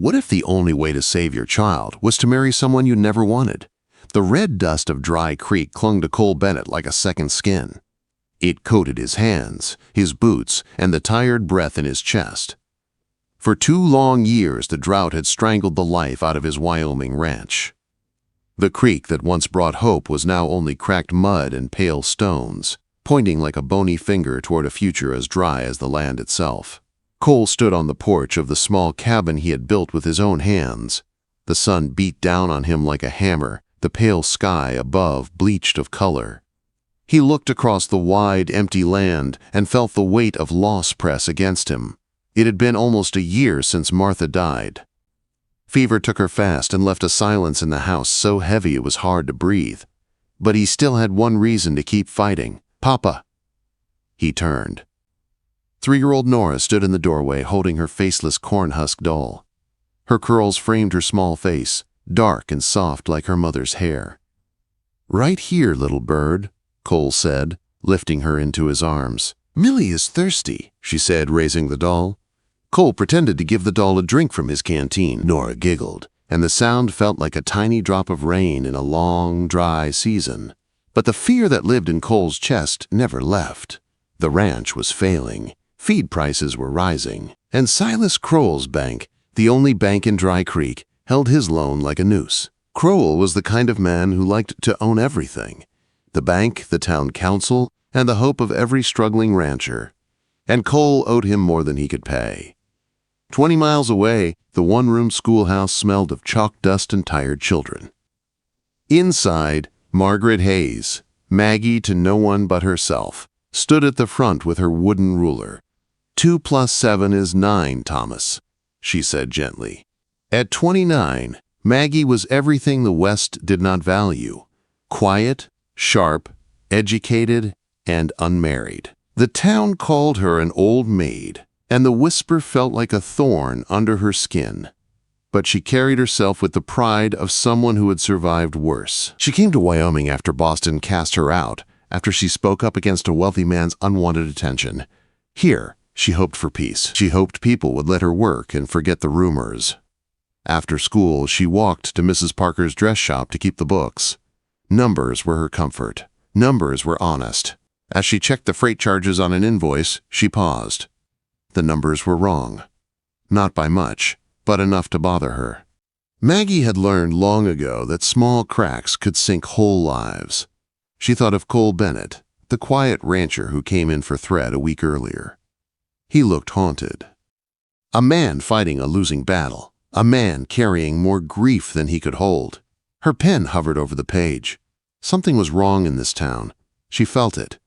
What if the only way to save your child was to marry someone you never wanted? The red dust of Dry Creek clung to Cole Bennett like a second skin. It coated his hands, his boots, and the tired breath in his chest. For 2 long years, the drought had strangled the life out of his Wyoming ranch. The creek that once brought hope was now only cracked mud and pale stones, pointing like a bony finger toward a future as dry as the land itself. Cole stood on the porch of the small cabin he had built with his own hands. The sun beat down on him like a hammer, the pale sky above bleached of color. He looked across the wide, empty land and felt the weight of loss press against him. It had been almost a year since Martha died. Fever took her fast and left a silence in the house so heavy it was hard to breathe. But he still had one reason to keep fighting. "Papa!" He turned. 3-year-old Nora stood in the doorway holding her faceless corn-husk doll. Her curls framed her small face, dark and soft like her mother's hair. "Right here, little bird," Cole said, lifting her into his arms. "Millie is thirsty," she said, raising the doll. Cole pretended to give the doll a drink from his canteen. Nora giggled, and the sound felt like a tiny drop of rain in a long, dry season. But the fear that lived in Cole's chest never left. The ranch was failing. Feed prices were rising, and Silas Crowell's bank, the only bank in Dry Creek, held his loan like a noose. Crowell was the kind of man who liked to own everything: the bank, the town council, and the hope of every struggling rancher. And Cole owed him more than he could pay. 20 miles away, the one-room schoolhouse smelled of chalk dust and tired children. Inside, Margaret Hayes, Maggie to no one but herself, stood at the front with her wooden ruler. 2 + 7 is 9, Thomas," she said gently. At 29, Maggie was everything the West did not value: quiet, sharp, educated, and unmarried. The town called her an old maid, and the whisper felt like a thorn under her skin. But she carried herself with the pride of someone who had survived worse. She came to Wyoming after Boston cast her out, after she spoke up against a wealthy man's unwanted attention. Here, she hoped for peace. She hoped people would let her work and forget the rumors. After school, she walked to Mrs. Parker's dress shop to keep the books. Numbers were her comfort. Numbers were honest. As she checked the freight charges on an invoice, she paused. The numbers were wrong. Not by much, but enough to bother her. Maggie had learned long ago that small cracks could sink whole lives. She thought of Cole Bennett, the quiet rancher who came in for thread a week earlier. He looked haunted. A man fighting a losing battle. A man carrying more grief than he could hold. Her pen hovered over the page. Something was wrong in this town. She felt it.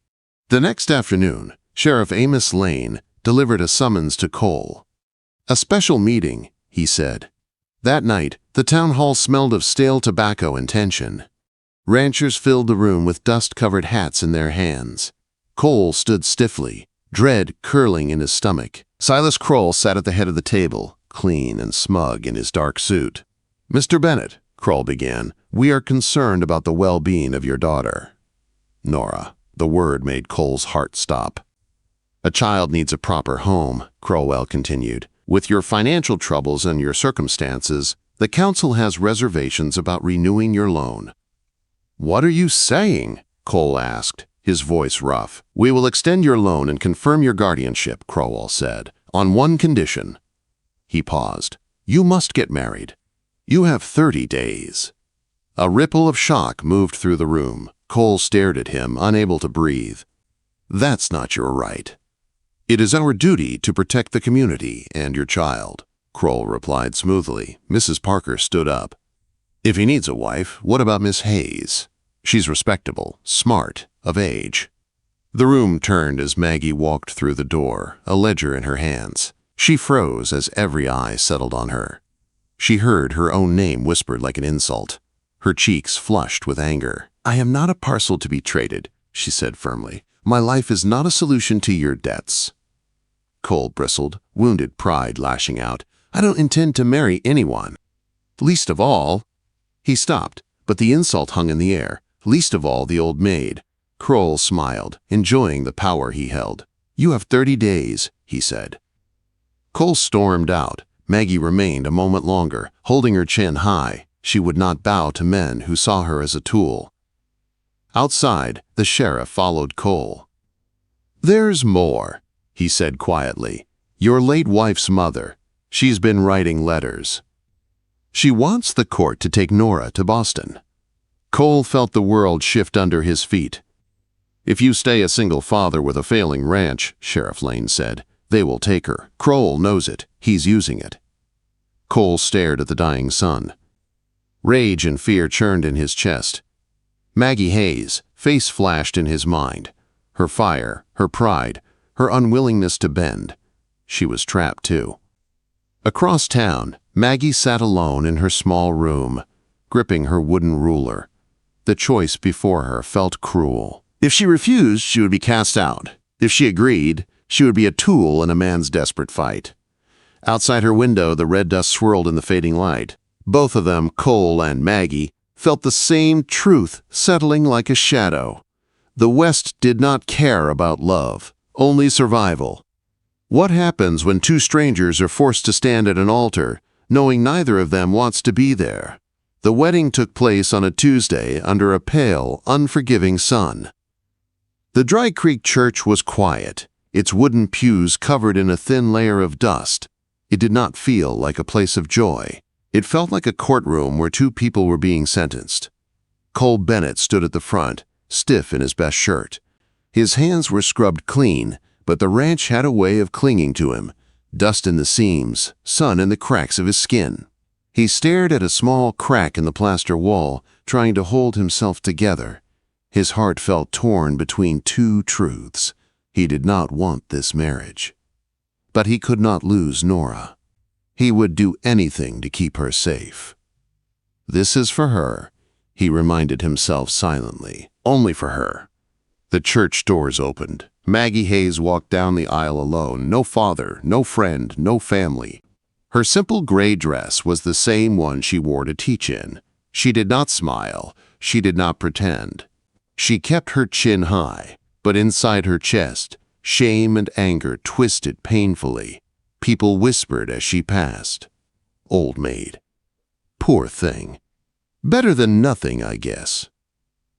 The next afternoon, Sheriff Amos Lane delivered a summons to Cole. "A special meeting," he said. That night, the town hall smelled of stale tobacco and tension. Ranchers filled the room with dust-covered hats in their hands. Cole stood stiffly, dread curling in his stomach. Silas Crowell sat at the head of the table, clean and smug in his dark suit. "Mr. Bennett," Crowell began, "we are concerned about the well-being of your daughter." Nora. The word made Cole's heart stop. "A child needs a proper home," Crowell continued. "With your financial troubles and your circumstances, the council has reservations about renewing your loan." "What are you saying?" Cole asked, his voice rough. "We will extend your loan and confirm your guardianship," Crowell said, "on one condition." He paused. "You must get married. You have 30 days. A ripple of shock moved through the room. Cole stared at him, unable to breathe. "That's not your right. It is our duty to protect the community and your child," Crowell replied smoothly. Mrs. Parker stood up. "If he needs a wife, what about Miss Hayes? She's respectable, smart, of age." The room turned as Maggie walked through the door, a ledger in her hands. She froze as every eye settled on her. She heard her own name whispered like an insult. Her cheeks flushed with anger. "I am not a parcel to be traded," she said firmly. "My life is not a solution to your debts." Cole bristled, wounded pride lashing out. "I don't intend to marry anyone. Least of all—" He stopped, but the insult hung in the air. "Least of all the old maid." Crowell smiled, enjoying the power he held. "You have 30 days," he said. Cole stormed out. Maggie remained a moment longer, holding her chin high. She would not bow to men who saw her as a tool. Outside, the sheriff followed Cole. "There's more," he said quietly. "Your late wife's mother. She's been writing letters. She wants the court to take Nora to Boston." Cole felt the world shift under his feet. "If you stay a single father with a failing ranch," Sheriff Lane said, "they will take her. Kroll knows it. He's using it." Cole stared at the dying son. Rage and fear churned in his chest. Maggie Hayes' face flashed in his mind. Her fire, her pride, her unwillingness to bend. She was trapped too. Across town, Maggie sat alone in her small room, gripping her wooden ruler. The choice before her felt cruel. If she refused, she would be cast out. If she agreed, she would be a tool in a man's desperate fight. Outside her window, the red dust swirled in the fading light. Both of them, Cole and Maggie, felt the same truth settling like a shadow. The West did not care about love, only survival. What happens when two strangers are forced to stand at an altar, knowing neither of them wants to be there? The wedding took place on a Tuesday under a pale, unforgiving sun. The Dry Creek Church was quiet, its wooden pews covered in a thin layer of dust. It did not feel like a place of joy. It felt like a courtroom where two people were being sentenced. Cole Bennett stood at the front, stiff in his best shirt. His hands were scrubbed clean, but the ranch had a way of clinging to him, dust in the seams, sun in the cracks of his skin. He stared at a small crack in the plaster wall, trying to hold himself together. His heart felt torn between two truths. He did not want this marriage. But he could not lose Nora. He would do anything to keep her safe. "This is for her," he reminded himself silently. "Only for her." The church doors opened. Maggie Hayes walked down the aisle alone. No father, no friend, no family. Her simple gray dress was the same one she wore to teach in. She did not smile. She did not pretend. She kept her chin high, but inside her chest, shame and anger twisted painfully. People whispered as she passed. "Old maid. Poor thing. Better than nothing, I guess."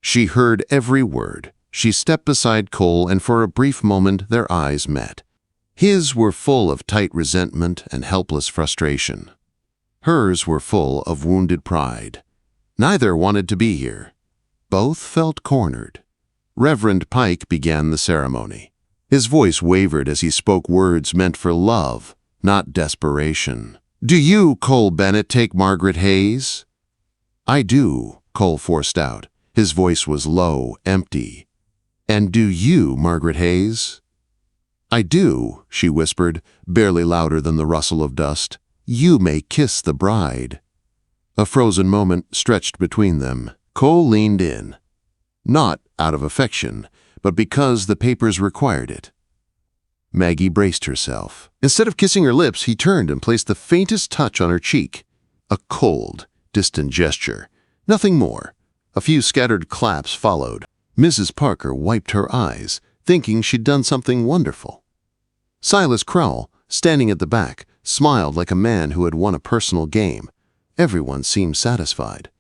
She heard every word. She stepped beside Cole, and for a brief moment their eyes met. His were full of tight resentment and helpless frustration. Hers were full of wounded pride. Neither wanted to be here. Both felt cornered. Reverend Pike began the ceremony. His voice wavered as he spoke words meant for love, not desperation. "Do you, Cole Bennett, take Margaret Hayes?" "I do," Cole forced out. His voice was low, empty. "And do you, Margaret Hayes?" "I do," she whispered, barely louder than the rustle of dust. "You may kiss the bride." A frozen moment stretched between them. Cole leaned in. Not out of affection, but because the papers required it. Maggie braced herself. Instead of kissing her lips, he turned and placed the faintest touch on her cheek. A cold, distant gesture. Nothing more. A few scattered claps followed. Mrs. Parker wiped her eyes, thinking she'd done something wonderful. Silas Crowell, standing at the back, smiled like a man who had won a personal game. Everyone seemed satisfied.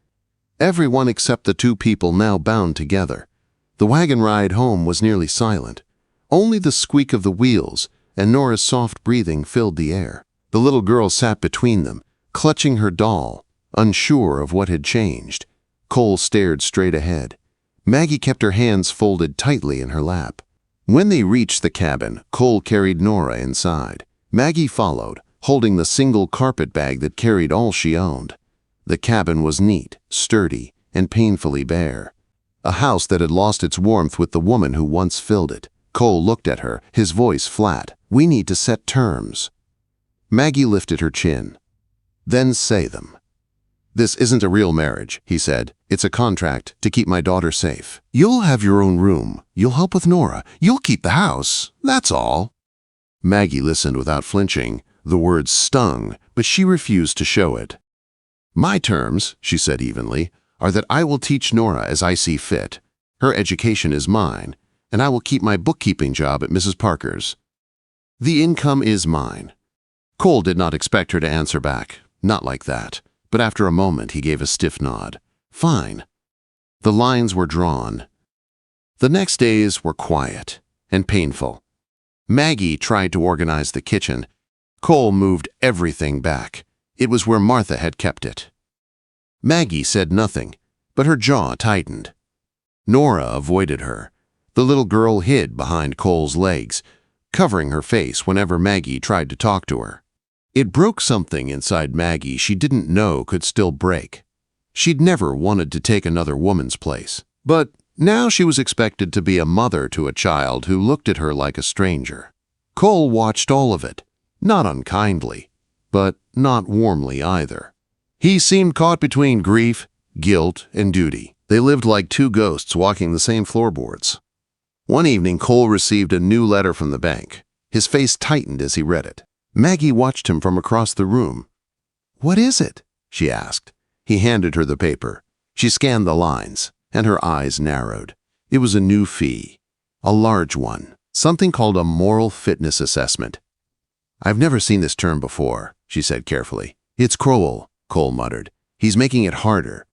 Everyone except the two people now bound together. The wagon ride home was nearly silent. Only the squeak of the wheels and Nora's soft breathing filled the air. The little girl sat between them, clutching her doll, unsure of what had changed. Cole stared straight ahead. Maggie kept her hands folded tightly in her lap. When they reached the cabin, Cole carried Nora inside. Maggie followed, holding the single carpet bag that carried all she owned. The cabin was neat, sturdy, and painfully bare. A house that had lost its warmth with the woman who once filled it. Cole looked at her, his voice flat. "We need to set terms." Maggie lifted her chin. "Then say them." "This isn't a real marriage," he said. "It's a contract to keep my daughter safe. You'll have your own room. You'll help with Nora. You'll keep the house. That's all." Maggie listened without flinching. The words stung, but she refused to show it. "My terms," she said evenly, "are that I will teach Nora as I see fit. Her education is mine, and I will keep my bookkeeping job at Mrs. Parker's. The income is mine. Cole did not expect her to answer back, not like that, but after a moment he gave a stiff nod. Fine. The lines were drawn. The next days were quiet and painful. Maggie tried to organize the kitchen. Cole moved everything back. It was where Martha had kept it. Maggie said nothing, but her jaw tightened. Nora avoided her. The little girl hid behind Cole's legs, covering her face whenever Maggie tried to talk to her. It broke something inside Maggie she didn't know could still break. She'd never wanted to take another woman's place, but now she was expected to be a mother to a child who looked at her like a stranger. Cole watched all of it, not unkindly, but not warmly either. He seemed caught between grief, guilt, and duty. They lived like two ghosts walking the same floorboards. One evening, Cole received a new letter from the bank. His face tightened as he read it. Maggie watched him from across the room. "What is it?" she asked. He handed her the paper. She scanned the lines, and her eyes narrowed. It was a new fee, a large one, something called a moral fitness assessment. "I've never seen this term before," she said carefully. "It's cruel," Cole muttered. "He's making it harder.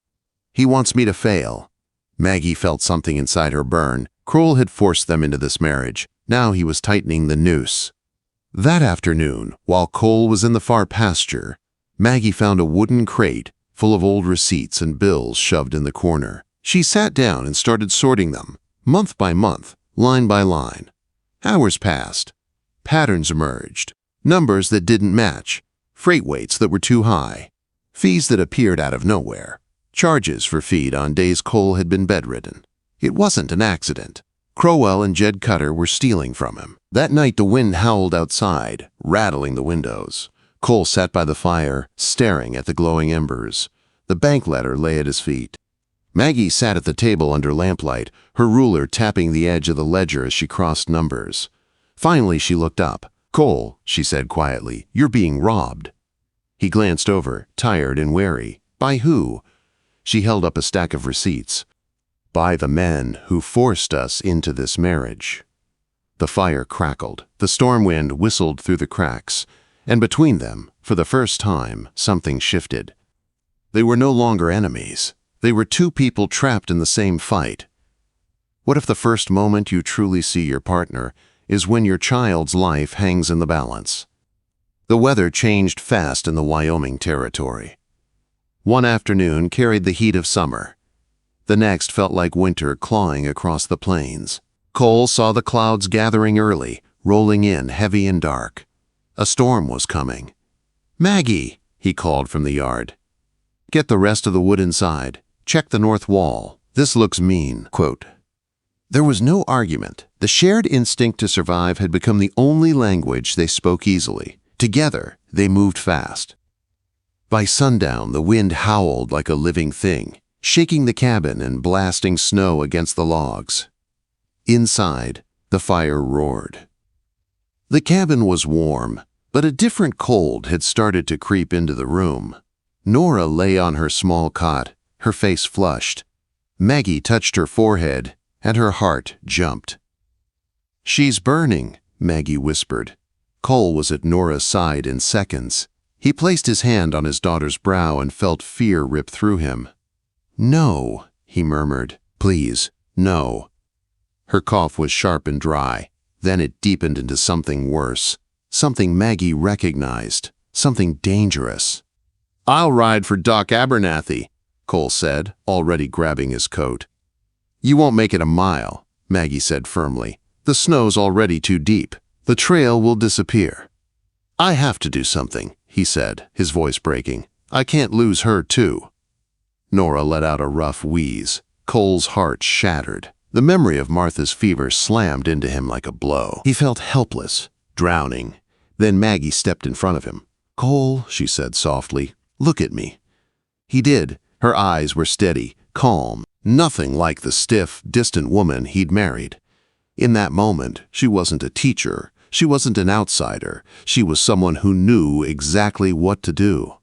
He wants me to fail." Maggie felt something inside her burn. Cruel had forced them into this marriage. Now he was tightening the noose. That afternoon, while Cole was in the far pasture, Maggie found a wooden crate full of old receipts and bills shoved in the corner. She sat down and started sorting them, month by month, line by line. Hours passed. Patterns emerged. Numbers that didn't match. Freight weights that were too high. Fees that appeared out of nowhere. Charges for feed on days Cole had been bedridden. It wasn't an accident. Crowell and Jed Cutter were stealing from him. That night the wind howled outside, rattling the windows. Cole sat by the fire, staring at the glowing embers. The bank letter lay at his feet. Maggie sat at the table under lamplight, her ruler tapping the edge of the ledger as she crossed numbers. Finally she looked up. "Cole," she said quietly, "you're being robbed." He glanced over, tired and wary. "By who?" She held up a stack of receipts. "By the men who forced us into this marriage." The fire crackled. The storm wind whistled through the cracks. And between them, for the first time, something shifted. They were no longer enemies. They were two people trapped in the same fight. What if the first moment you truly see your partner is when your child's life hangs in the balance? The weather changed fast in the Wyoming territory. One afternoon carried the heat of summer. The next felt like winter clawing across the plains. Cole saw the clouds gathering early, rolling in heavy and dark. A storm was coming. "Maggie," he called from the yard. "Get the rest of the wood inside. Check the north wall. This looks mean." Quote. There was no argument. The shared instinct to survive had become the only language they spoke easily. Together, they moved fast. By sundown, the wind howled like a living thing, shaking the cabin and blasting snow against the logs. Inside, the fire roared. The cabin was warm, but a different cold had started to creep into the room. Nora lay on her small cot, her face flushed. Maggie touched her forehead, and her heart jumped. "She's burning," Maggie whispered. Cole was at Nora's side in seconds. He placed his hand on his daughter's brow and felt fear rip through him. "No," he murmured. "Please, no." Her cough was sharp and dry. Then it deepened into something worse. Something Maggie recognized. Something dangerous. "I'll ride for Doc Abernathy," Cole said, already grabbing his coat. "You won't make it a mile," Maggie said firmly. "The snow's already too deep. The trail will disappear." "I have to do something," he said, his voice breaking. "I can't lose her, too." Nora let out a rough wheeze. Cole's heart shattered. The memory of Martha's fever slammed into him like a blow. He felt helpless, drowning. Then Maggie stepped in front of him. "Cole," she said softly, "look at me." He did. Her eyes were steady, calm, nothing like the stiff, distant woman he'd married. In that moment, she wasn't a teacher. She wasn't an outsider. She was someone who knew exactly what to do.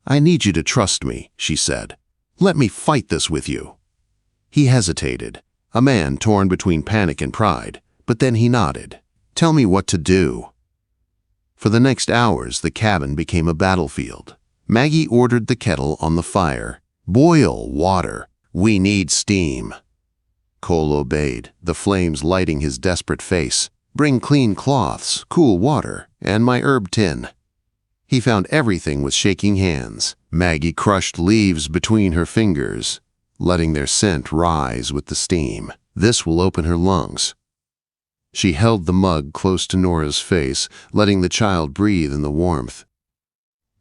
"I need you to trust me," she said. "Let me fight this with you." He hesitated, a man torn between panic and pride, but then he nodded. "Tell me what to do." For the next hours, the cabin became a battlefield. Maggie ordered the kettle on the fire. "Boil water. We need steam." Cole obeyed, the flames lighting his desperate face. "Bring clean cloths, cool water, and my herb tin." He found everything with shaking hands. Maggie crushed leaves between her fingers, letting their scent rise with the steam. "This will open her lungs." She held the mug close to Nora's face, letting the child breathe in the warmth.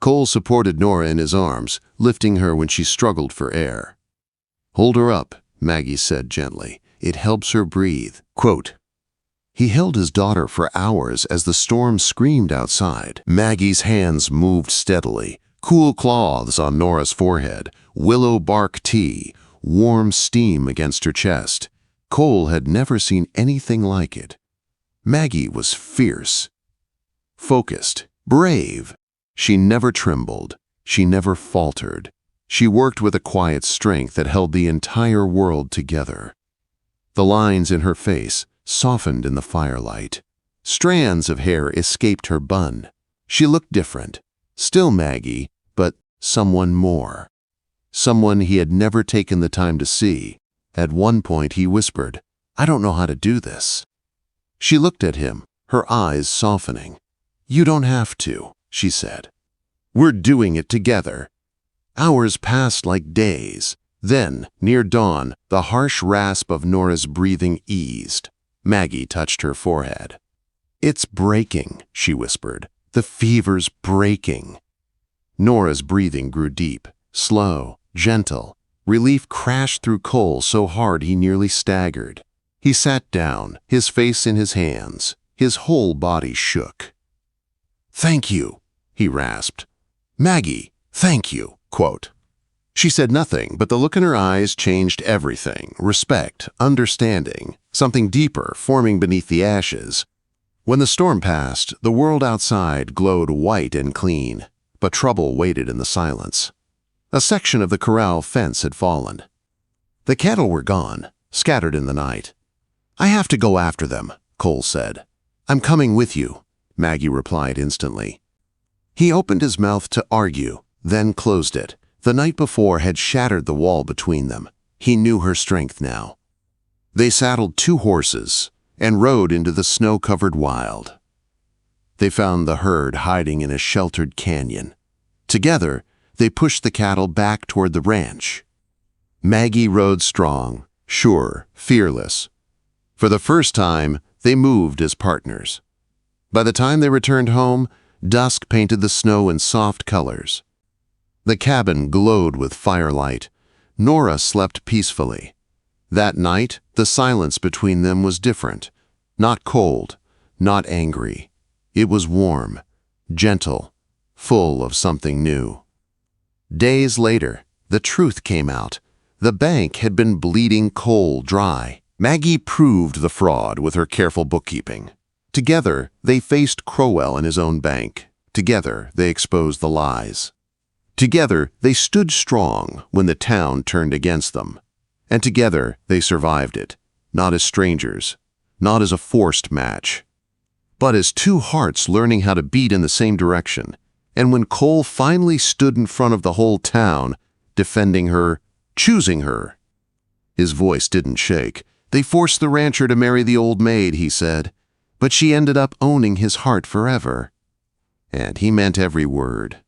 Cole supported Nora in his arms, lifting her when she struggled for air. "Hold her up," Maggie said gently. "It helps her breathe." Quote, he held his daughter for hours as the storm screamed outside. Maggie's hands moved steadily, cool cloths on Nora's forehead, willow bark tea, warm steam against her chest. Cole had never seen anything like it. Maggie was fierce, focused, brave. She never trembled. She never faltered. She worked with a quiet strength that held the entire world together. The lines in her face softened in the firelight. Strands of hair escaped her bun. She looked different. Still Maggie, but someone more. Someone he had never taken the time to see. At one point he whispered, "I don't know how to do this." She looked at him, her eyes softening. "You don't have to," she said. "We're doing it together." Hours passed like days. Then, near dawn, the harsh rasp of Nora's breathing eased. Maggie touched her forehead. "It's breaking," she whispered. "The fever's breaking." Nora's breathing grew deep, slow, gentle. Relief crashed through Cole so hard he nearly staggered. He sat down, his face in his hands. His whole body shook. "Thank you," he rasped. "Maggie, thank you." Quote. She said nothing, but the look in her eyes changed everything. Respect, understanding, something deeper forming beneath the ashes. When the storm passed, the world outside glowed white and clean, but trouble waited in the silence. A section of the corral fence had fallen. The cattle were gone, scattered in the night. "I have to go after them," Cole said. "I'm coming with you," Maggie replied instantly. He opened his mouth to argue, then closed it. The night before had shattered the wall between them. He knew her strength now. They saddled 2 horses and rode into the snow-covered wild. They found the herd hiding in a sheltered canyon. Together, they pushed the cattle back toward the ranch. Maggie rode strong, sure, fearless. For the first time, they moved as partners. By the time they returned home, dusk painted the snow in soft colors. The cabin glowed with firelight. Nora slept peacefully. That night, the silence between them was different. Not cold, not angry. It was warm, gentle, full of something new. Days later, the truth came out. The bank had been bleeding Cole dry. Maggie proved the fraud with her careful bookkeeping. Together, they faced Crowell in his own bank. Together, they exposed the lies. Together, they stood strong when the town turned against them. And together, they survived it, not as strangers, not as a forced match, but as 2 hearts learning how to beat in the same direction. And when Cole finally stood in front of the whole town, defending her, choosing her, his voice didn't shake. "They forced the rancher to marry the old maid," he said, "but she ended up owning his heart forever." And he meant every word.